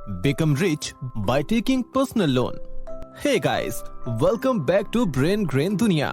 Become rich by taking personal loan. Hey guys, welcome back to brain grain दुनिया।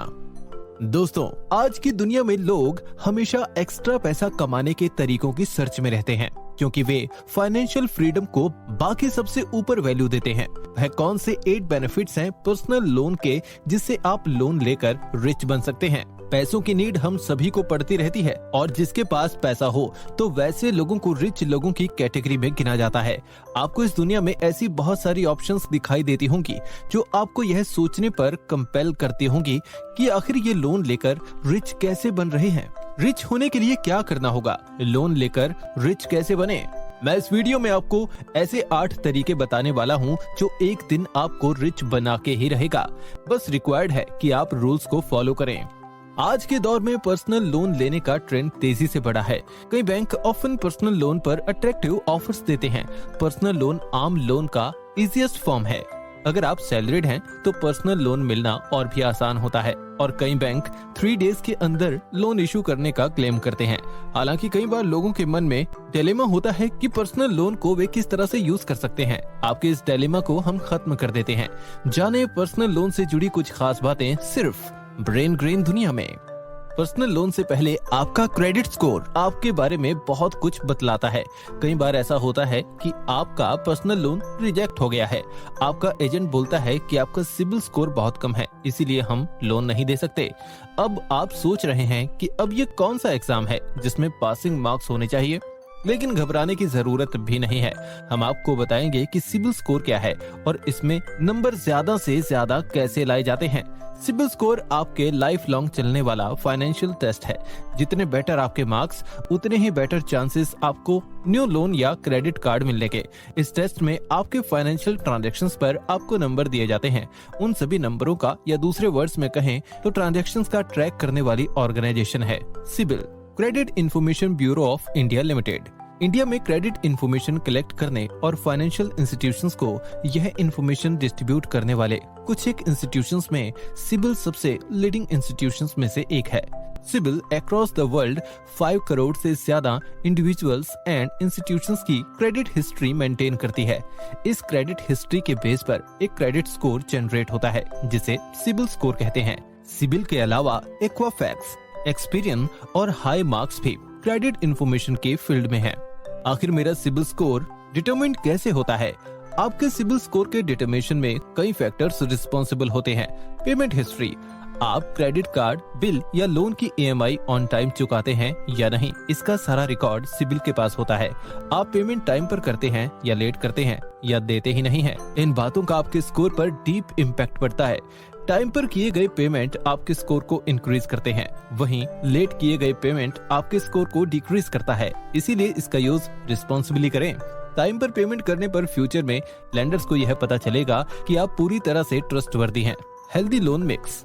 दोस्तों, आज की दुनिया में लोग हमेशा एक्स्ट्रा पैसा कमाने के तरीकों की सर्च में रहते हैं, क्योंकि वे फाइनेंशियल फ्रीडम को बाकी सबसे ऊपर वैल्यू देते हैं। वह कौन से 8 बेनिफिट्स हैं पर्सनल लोन के जिससे आप लोन लेकर रिच बन सकते हैं। पैसों की नीड हम सभी को पड़ती रहती है और जिसके पास पैसा हो तो वैसे लोगों को रिच लोगों की कैटेगरी में गिना जाता है। आपको इस दुनिया में ऐसी बहुत सारी ऑप्शंस दिखाई देती होंगी जो आपको यह सोचने पर कंपेल करती होंगी कि आखिर ये लोन लेकर रिच कैसे बन रहे हैं। रिच होने के लिए क्या करना होगा, लोन लेकर रिच कैसे बने। मैं इस वीडियो में आपको ऐसे 8 तरीके बताने वाला हूँ जो एक दिन आपको रिच बना के ही रहेगा। बस रिक्वायर्ड है कि आप रूल्स को फॉलो करें। आज के दौर में पर्सनल लोन लेने का ट्रेंड तेजी से बढ़ा है। कई बैंक ऑफन पर्सनल लोन पर अट्रैक्टिव ऑफर्स देते हैं। पर्सनल लोन आम लोन का इजीएस्ट फॉर्म है। अगर आप सैलरीड हैं तो पर्सनल लोन मिलना और भी आसान होता है और कई बैंक 3 डेज के अंदर लोन इशू करने का क्लेम करते हैं। हालांकि कई बार लोगों के मन में डिलेमा होता है कि पर्सनल लोन को वे किस तरह से यूज कर सकते हैं। आपके इस डिलेमा को हम खत्म कर देते हैं। जाने पर्सनल लोन से जुड़ी कुछ खास बातें सिर्फ ब्रेन ग्रेन दुनिया में। पर्सनल लोन से पहले आपका क्रेडिट स्कोर आपके बारे में बहुत कुछ बतलाता है। कई बार ऐसा होता है कि आपका पर्सनल लोन रिजेक्ट हो गया है। आपका एजेंट बोलता है कि आपका सिबिल स्कोर बहुत कम है, इसीलिए हम लोन नहीं दे सकते। अब आप सोच रहे हैं कि अब ये कौन सा एग्जाम है जिसमें पासिंग मार्क्स होने चाहिए, लेकिन घबराने की जरूरत भी नहीं है। हम आपको बताएंगे कि सिबिल स्कोर क्या है और इसमें नंबर ज्यादा से ज्यादा कैसे लाए जाते हैं। सिबिल स्कोर आपके लाइफ लॉन्ग चलने वाला फाइनेंशियल टेस्ट है। जितने बेटर आपके मार्क्स उतने ही बेटर चांसेस आपको न्यू लोन या क्रेडिट कार्ड मिलने के। इस टेस्ट में आपके फाइनेंशियल ट्रांजैक्शंस पर आपको नंबर दिए जाते हैं। उन सभी नंबरों का या दूसरे वर्ड्स में कहें तो ट्रांजैक्शंस का ट्रैक करने वाली ऑर्गेनाइजेशन है CIBIL, credit information bureau of India limited. India में क्रेडिट इंफॉर्मेशन कलेक्ट करने और फाइनेंशियल इंस्टीट्यूशंस को यह इंफॉर्मेशन डिस्ट्रीब्यूट करने वाले कुछ एक इंस्टीट्यूशंस में सिबिल सबसे लीडिंग इंस्टीट्यूशंस में से एक है। CIBIL across the world 5 crore से ज्यादा इंडिविजुअल्स एंड इंस्टीट्यूशंस की क्रेडिट हिस्ट्री मेंटेन करती है। इस क्रेडिट हिस्ट्री के बेस पर एक क्रेडिट स्कोर जनरेट होता है जिसे सिबिल स्कोर कहते हैं। सिबिल के अलावा एक्वाफैक्स, एक्सपीरियन और हाई मार्क्स भी क्रेडिट इंफॉर्मेशन के फील्ड में है। आखिर मेरा सिबिल स्कोर डिटरमाइन कैसे होता है? आपके सिबिल स्कोर के डिटरमिनेशन में कई फैक्टर्स रिस्पॉन्सिबल होते हैं। पेमेंट हिस्ट्री, आप क्रेडिट कार्ड, बिल या लोन की EMI ऑन टाइम चुकाते हैं या नहीं, इसका सारा रिकॉर्ड सिबिल के पास होता है। आप पेमेंट टाइम पर करते हैं या लेट करते हैं या देते ही नहीं है। इन बातों का आपके स्कोर पर डीप इम्पैक्ट पड़ता है। टाइम पर किए गए पेमेंट आपके स्कोर को इंक्रीज करते हैं, वहीं लेट किए गए पेमेंट आपके स्कोर को डिक्रीज करता है। इसीलिए इसका यूज रिस्पॉन्सिबली करें। टाइम पर पेमेंट करने पर फ्यूचर में लेंडर्स को यह पता चलेगा कि आप पूरी तरह से ट्रस्टवर्दी हैं। Healthy loan mix,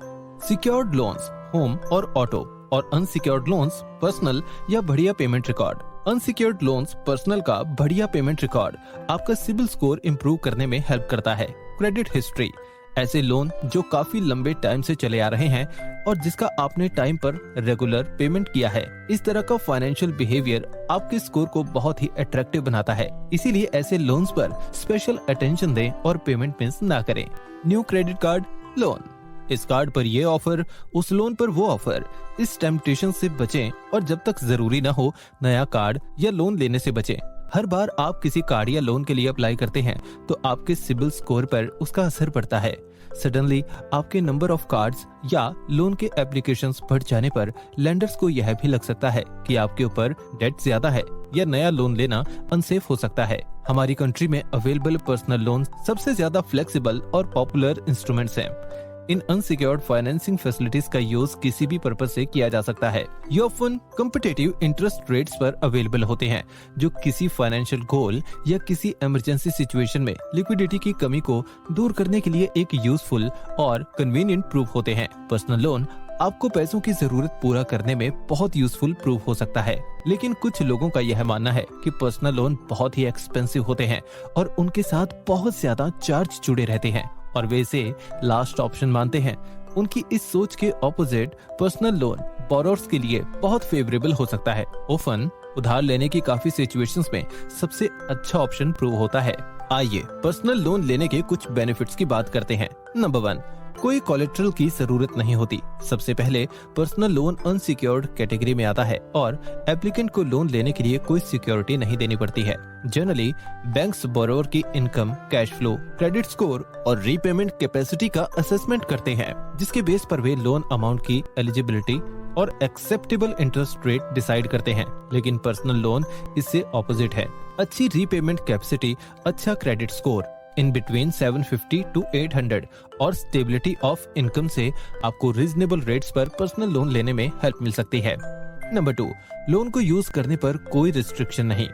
secured loans home और ऑटो और अनसिक्योर्ड लोन्स पर्सनल या बढ़िया payment record. Unsecured loans personal का बढ़िया पेमेंट रिकॉर्ड आपका सिबिल स्कोर इम्प्रूव करने में हेल्प करता है। क्रेडिट हिस्ट्री, ऐसे लोन जो काफी लंबे टाइम से चले आ रहे हैं और जिसका आपने टाइम पर रेगुलर पेमेंट किया है। इस तरह का फाइनेंशियल बिहेवियर आपके स्कोर को बहुत ही अट्रैक्टिव बनाता है। इसीलिए ऐसे लोन्स पर स्पेशल अटेंशन दें और पेमेंट मिस ना करें। न्यू क्रेडिट कार्ड लोन, इस कार्ड पर ये ऑफर, उस लोन पर वो ऑफर। इस टेम्पटेशन से बचें और जब तक जरूरी ना हो नया कार्ड या लोन लेने से बचें। हर बार आप किसी कार्ड या लोन के लिए अप्लाई करते हैं तो आपके सिबिल स्कोर पर उसका असर पड़ता है। सडनली आपके नंबर ऑफ कार्ड्स या लोन के एप्लीकेशंस बढ़ जाने पर लेंडर्स को यह भी लग सकता है कि आपके ऊपर डेट ज्यादा है या नया लोन लेना अनसेफ हो सकता है। हमारी कंट्री में अवेलेबल पर्सनल लोन सबसे ज्यादा फ्लेक्सिबल और पॉपुलर इंस्ट्रूमेंट्स हैं। इन अनसिक्योर्ड फाइनेंसिंग फैसिलिटीज का यूज किसी भी पर्पज से किया जा सकता है। ये ऑफन कॉम्पिटिटिव इंटरेस्ट रेट्स पर अवेलेबल होते हैं जो किसी फाइनेंशियल गोल या किसी इमरजेंसी सिचुएशन में लिक्विडिटी की कमी को दूर करने के लिए एक यूजफुल और कन्वीनियंट प्रूफ होते हैं। पर्सनल लोन आपको पैसों की जरूरत पूरा करने में बहुत यूजफुल प्रूफ हो सकता है, लेकिन कुछ लोगों का यह मानना है कि पर्सनल लोन बहुत ही एक्सपेंसिव होते हैं और उनके साथ बहुत ज्यादा चार्ज जुड़े रहते हैं और वे इसे लास्ट ऑप्शन मानते हैं। उनकी इस सोच के ऑपोजिट पर्सनल लोन बोरोअर्स के लिए बहुत फेवरेबल हो सकता है। ओफन उधार लेने की काफी सिचुएशंस में सबसे अच्छा ऑप्शन प्रूव होता है। आइए पर्सनल लोन लेने के कुछ बेनिफिट्स की बात करते हैं। नंबर 1, कोई कोलेट्रल की जरूरत नहीं होती। सबसे पहले पर्सनल लोन अनसिक्योर्ड कैटेगरी में आता है और एप्लीकेंट को लोन लेने के लिए कोई सिक्योरिटी नहीं देनी पड़ती है। जनरली बैंक्स बोरोवर की income, cash flow, credit score और रीपेमेंट कैपेसिटी का असेसमेंट करते हैं, जिसके बेस पर वे लोन अमाउंट की एलिजिबिलिटी और एक्सेप्टेबल इंटरेस्ट रेट डिसाइड करते हैं। लेकिन पर्सनल लोन इससे ऑपोजिट है। अच्छी रीपेमेंट कैपेसिटी, अच्छा credit score in between 750 to 800 और स्टेबिलिटी ऑफ इनकम से आपको रीजनेबल रेट्स पर पर्सनल लोन लेने में हेल्प मिल सकती है। नंबर 2, लोन को यूज करने पर कोई रिस्ट्रिक्शन नहीं।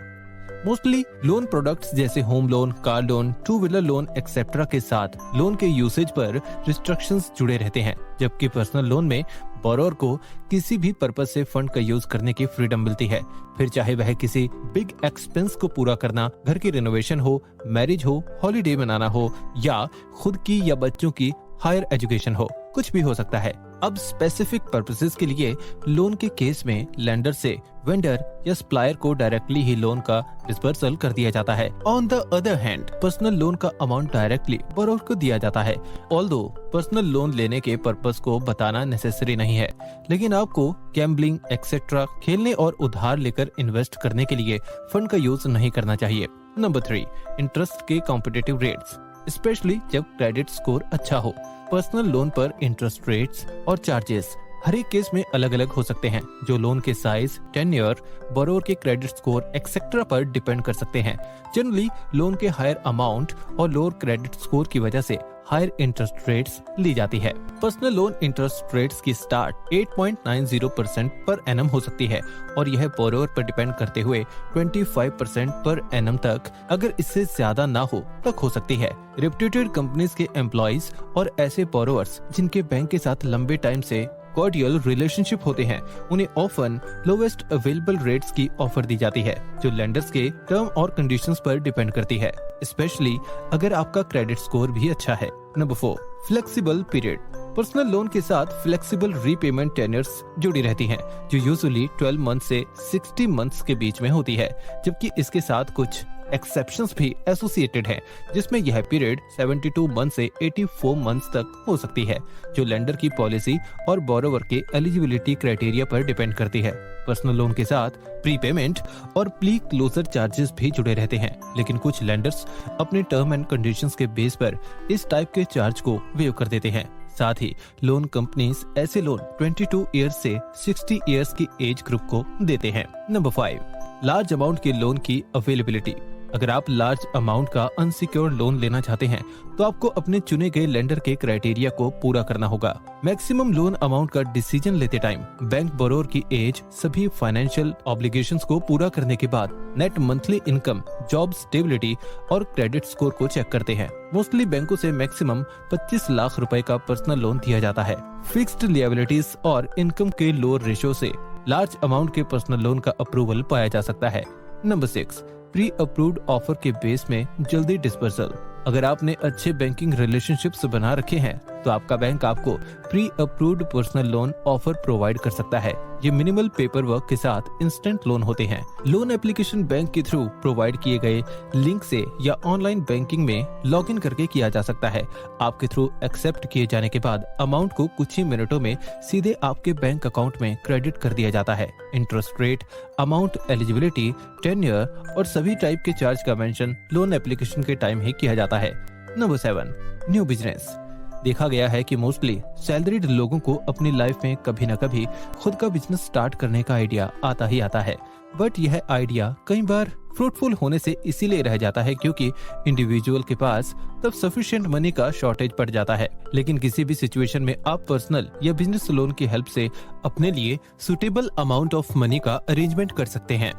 मोस्टली लोन प्रोडक्ट्स जैसे home loan, car loan, two wheeler loan etcetera के साथ लोन के यूसेज पर रिस्ट्रिक्शंस जुड़े रहते हैं, जबकि पर्सनल लोन में बोरोवर को किसी भी पर्पस से फंड का यूज करने की फ्रीडम मिलती है, फिर चाहे वह किसी बिग एक्सपेंस को पूरा करना, घर की रिनोवेशन हो, मैरिज हो, हॉलीडे मनाना हो या खुद की या बच्चों की हायर एजुकेशन हो, कुछ भी हो सकता है। अब स्पेसिफिक पर्पसेस के लिए लोन के केस में लेंडर से वेंडर या सप्लायर को डायरेक्टली ही लोन का डिस्बर्सल कर दिया जाता है। On the other hand personal loan का अमाउंट डायरेक्टली बोरोवर को दिया जाता है। ऑल्दो पर्सनल लोन लेने के पर्पस को बताना नेसेसरी नहीं है, लेकिन आपको गैम्बलिंग एक्सेट्रा खेलने और उधार लेकर इन्वेस्ट करने के लिए फंड का यूज नहीं करना चाहिए। नंबर 3, इंटरेस्ट के कॉम्पिटिटिव रेट्स, स्पेशली जब क्रेडिट स्कोर अच्छा हो। पर्सनल लोन पर इंटरेस्ट रेट्स और चार्जेस हर एक केस में अलग अलग हो सकते हैं, जो लोन के साइज, टेन्योर, बोरोवर के क्रेडिट स्कोर एक्सेट्रा पर डिपेंड कर सकते हैं। जनरली लोन के हायर अमाउंट और लोअर क्रेडिट स्कोर की वजह से हायर इंटरेस्ट रेट्स ली जाती है। पर्सनल लोन इंटरेस्ट रेट्स की स्टार्ट 8.90% पर एनम हो सकती है और यह बोरोवर पर डिपेंड करते हुए 25% पर एनम तक, अगर इससे ज्यादा ना हो, तक हो सकती है। रेप्यूटेड कंपनीज के एम्प्लॉइज और ऐसे बोरोवर्स जिनके बैंक के साथ लंबे टाइम से कॉर्डियल रिलेशनशिप होते हैं, उन्हें ऑफन लोवेस्ट अवेलेबल रेट्स की ऑफर दी जाती है, जो लेंडर्स के टर्म और कंडीशंस पर डिपेंड करती है, स्पेशली अगर आपका क्रेडिट स्कोर भी अच्छा है। Number 4, flexible period. Personal loan के साथ फ्लेक्सिबल रीपेमेंट टेन्योर्स जुड़ी रहती हैं, जो यूजुअली 12 मंथ से 60 मंथ्स के बीच में होती है, जबकि इसके साथ कुछ एक्सेप्शंस भी एसोसिएटेड हैं, जिसमें यह पीरियड 72 मंथ से 84 मंथ्स तक हो सकती है, जो लेंडर की पॉलिसी और बोरोवर के एलिजिबिलिटी क्राइटेरिया पर डिपेंड करती है। पर्सनल लोन के साथ प्रीपेमेंट और प्री क्लोजर चार्जेस भी जुड़े रहते हैं, लेकिन कुछ लेंडर्स अपने टर्म एंड कंडीशंस के बेस पर इस टाइप के चार्ज को वेव कर देते हैं। साथ ही लोन कंपनीज ऐसे लोन 22 इयर्स से 60 इयर्स की एज ग्रुप को देते हैं। नंबर 5, लार्ज अमाउंट के लोन की अवेलेबिलिटी। अगर आप लार्ज अमाउंट का अनसिक्योर्ड लोन लेना चाहते हैं, तो आपको अपने चुने गए लेंडर के क्राइटेरिया को पूरा करना होगा। मैक्सिमम लोन अमाउंट का डिसीजन लेते टाइम बैंक बोरोवर की एज, सभी फाइनेंशियल ऑब्लिगेशंस को पूरा करने के बाद net monthly income, job stability और क्रेडिट स्कोर को चेक करते हैं। मोस्टली बैंकों से मैक्सिमम 25 लाख रुपए का पर्सनल लोन दिया जाता है। फिक्स्ड लिएबिलिटीज और इनकम के लोअर रेशो से लार्ज अमाउंट के पर्सनल लोन का अप्रूवल पाया जा सकता है। नंबर 6, प्री अप्रूव्ड ऑफर के बेस में जल्दी डिस्बर्सल। अगर आपने अच्छे बैंकिंग रिलेशनशिप्स बना रखे हैं, तो आपका बैंक आपको pre approved personal loan offer provide कर सकता है। ये मिनिमल पेपर वर्क के साथ इंस्टेंट लोन होते हैं। लोन एप्लीकेशन बैंक के थ्रू प्रोवाइड किए गए लिंक से या ऑनलाइन बैंकिंग में लॉगिन करके किया जा सकता है। आपके थ्रू एक्सेप्ट किए जाने के बाद अमाउंट को कुछ ही मिनटों में सीधे आपके बैंक अकाउंट में क्रेडिट कर दिया जाता है। Interest rate, amount, eligibility, tenure और सभी टाइप के चार्ज का मेंशन लोन एप्लीकेशन के टाइम ही किया जाता है। Number 7, new business. देखा गया है कि मोस्टली सैलरीड लोगों को अपनी लाइफ में कभी न कभी खुद का बिजनेस स्टार्ट करने का आइडिया आता ही आता है, बट यह आइडिया कई बार फ्रूटफुल होने से इसीलिए रह जाता है क्योंकि इंडिविजुअल के पास तब सफिशिएंट मनी का शॉर्टेज पड़ जाता है। लेकिन किसी भी सिचुएशन में आप पर्सनल या बिजनेस लोन की हेल्प से अपने लिए सुटेबल अमाउंट ऑफ मनी का अरेंजमेंट कर सकते हैं।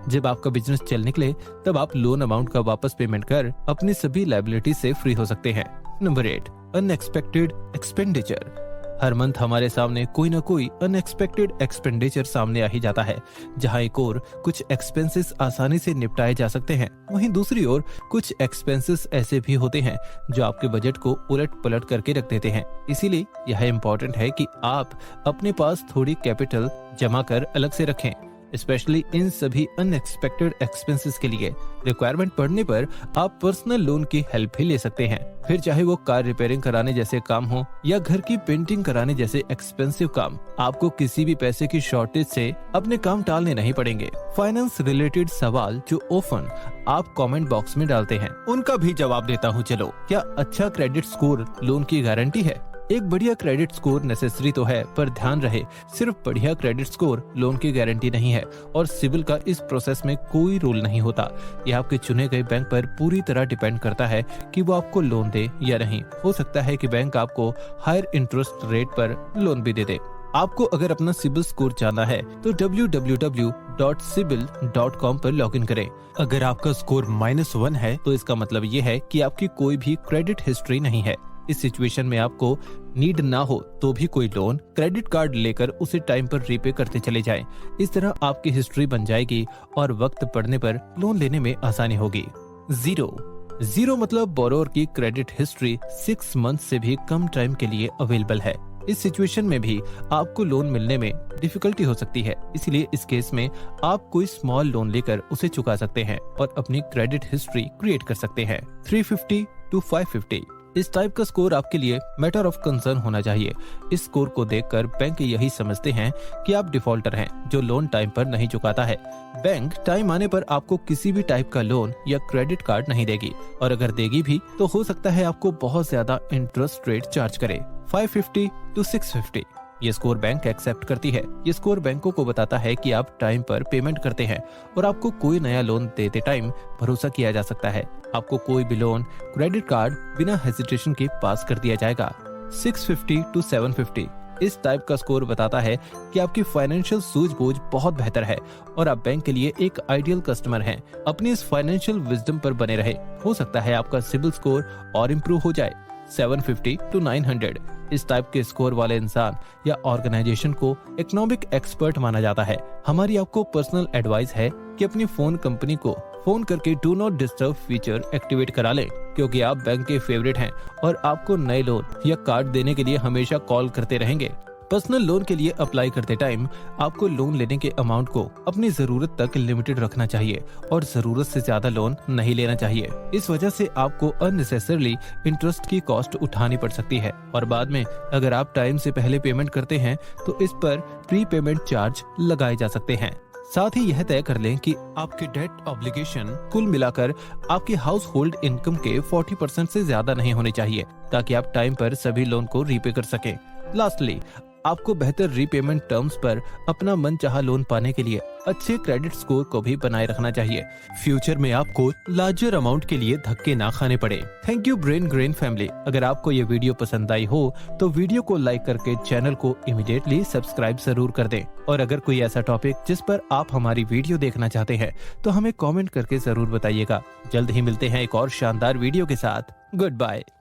जब आपका बिजनेस चल निकले, तब आप लोन अमाउंट का वापस पेमेंट कर अपनी सभी लायबिलिटी से फ्री हो सकते हैं। Number 8, unexpected expenditure. हर मंथ हमारे सामने कोई ना कोई अनएक्सपेक्टेड एक्सपेंडिचर सामने आ ही जाता है। जहां एक और कुछ एक्सपेंसेस आसानी से निपटाए जा सकते हैं, वहीं दूसरी ओर कुछ एक्सपेंसेस ऐसे भी होते हैं जो आपके बजट को उलट पलट करके रख देते हैं। इसीलिए यह इम्पोर्टेंट है कि आप अपने पास थोड़ी कैपिटल जमा कर अलग से रखें। स्पेशली इन सभी अनएक्सपेक्टेड एक्सपेंसेस के लिए। रिक्वायरमेंट पड़ने पर आप पर्सनल लोन की हेल्प भी ले सकते हैं, फिर चाहे वो कार रिपेयरिंग कराने जैसे काम हो या घर की पेंटिंग कराने जैसे एक्सपेंसिव काम, आपको किसी भी पैसे की शॉर्टेज से अपने काम टालने नहीं पड़ेंगे। फाइनेंस रिलेटेड सवाल जो ऑफन आप कमेंट बॉक्स में डालते हैं, उनका भी जवाब देता हूँ। चलो, क्या अच्छा क्रेडिट स्कोर लोन की गारंटी है? एक बढ़िया क्रेडिट स्कोर नेसेसरी तो है, पर ध्यान रहे सिर्फ बढ़िया क्रेडिट स्कोर लोन की गारंटी नहीं है और सिविल का इस प्रोसेस में कोई रोल नहीं होता। यह आपके चुने गए बैंक पर पूरी तरह डिपेंड करता है कि वो आपको लोन दे या नहीं। हो सकता है कि बैंक आपको हायर इंटरेस्ट रेट पर लोन भी दे दे। आपको अगर अपना सिबिल स्कोर जानना है तो www.sibil.com पर लॉगिन करें। अगर आपका स्कोर -1 है तो इसका मतलब ये है कि आपकी कोई भी क्रेडिट हिस्ट्री नहीं है। इस सिचुएशन में आपको नीड ना हो तो भी कोई लोन क्रेडिट कार्ड लेकर उसे टाइम पर रीपे करते चले जाएं। इस तरह आपकी हिस्ट्री बन जाएगी और वक्त पड़ने पर लोन लेने में आसानी होगी। जीरो मतलब बोरोवर की क्रेडिट हिस्ट्री 6 मंथ से भी कम टाइम के लिए अवेलेबल है। इस सिचुएशन में भी आपको लोन मिलने में डिफिकल्टी हो सकती है, इसलिए इस केस में आप कोई स्मॉल लोन लेकर उसे चुका सकते हैं और अपनी क्रेडिट हिस्ट्री क्रिएट कर सकते हैं। 350 to 550 इस टाइप का स्कोर आपके लिए मैटर ऑफ कंसर्न होना चाहिए। इस स्कोर को देखकर बैंक यही समझते हैं कि आप डिफॉल्टर हैं जो लोन टाइम पर नहीं चुकाता है। बैंक टाइम आने पर आपको किसी भी टाइप का लोन या क्रेडिट कार्ड नहीं देगी, और अगर देगी भी तो हो सकता है आपको बहुत ज्यादा इंटरेस्ट रेट चार्ज करे। 550 to 650 ये स्कोर बैंक एक्सेप्ट करती है। ये स्कोर बैंकों को बताता है कि आप टाइम पर पेमेंट करते हैं और आपको कोई नया लोन देते टाइम भरोसा किया जा सकता है। आपको कोई भी लोन क्रेडिट कार्ड बिना हेजिटेशन के पास कर दिया जाएगा। 650 to 750 इस टाइप का स्कोर बताता है कि आपकी फाइनेंशियल सूझबूझ बहुत बेहतर है और आप बैंक के लिए एक आइडियल कस्टमर हैं। अपनी इस फाइनेंशियल विजडम पर बने रहे, हो सकता है आपका सिबिल स्कोर और इम्प्रूव हो जाए। 750 to 900 इस टाइप के स्कोर वाले इंसान या ऑर्गेनाइजेशन को इकोनॉमिक एक्सपर्ट माना जाता है। हमारी आपको पर्सनल एडवाइस है कि अपनी फोन कंपनी को फोन करके do not disturb feature activate करा लें, क्योंकि आप बैंक के फेवरेट हैं और आपको नए लोन या कार्ड देने के लिए हमेशा कॉल करते रहेंगे। पर्सनल लोन के लिए अप्लाई करते टाइम आपको लोन लेने के अमाउंट को अपनी जरूरत तक लिमिटेड रखना चाहिए और जरूरत से ज्यादा लोन नहीं लेना चाहिए। इस वजह से आपको अननेसेसरली इंटरेस्ट की कॉस्ट उठानी पड़ सकती है और बाद में अगर आप टाइम से पहले पेमेंट करते हैं तो इस पर प्री पेमेंट चार्ज लगाए जा सकते हैं। साथ ही यह तय कर लें कि आपके डेट ऑब्लिगेशन कुल मिलाकर आपकी हाउस होल्ड इनकम के 40% से ज्यादा नहीं होने चाहिए, ताकि आप टाइम पर सभी लोन को रीपे कर सकें। लास्टली, आपको बेहतर रीपेमेंट टर्म्स पर अपना मनचाहा लोन पाने के लिए अच्छे क्रेडिट स्कोर को भी बनाए रखना चाहिए। फ्यूचर में आपको लार्जर अमाउंट के लिए धक्के ना खाने पड़े। Thank you brain grain family. अगर आपको ये वीडियो पसंद आई हो तो वीडियो को लाइक करके चैनल को इमीडिएटली सब्सक्राइब जरूर कर दें, और अगर कोई ऐसा टॉपिक जिस पर आप हमारी वीडियो देखना चाहते हैं तो हमें कॉमेंट करके जरूर बताइएगा। जल्द ही मिलते हैं एक और शानदार वीडियो के साथ। Good bye.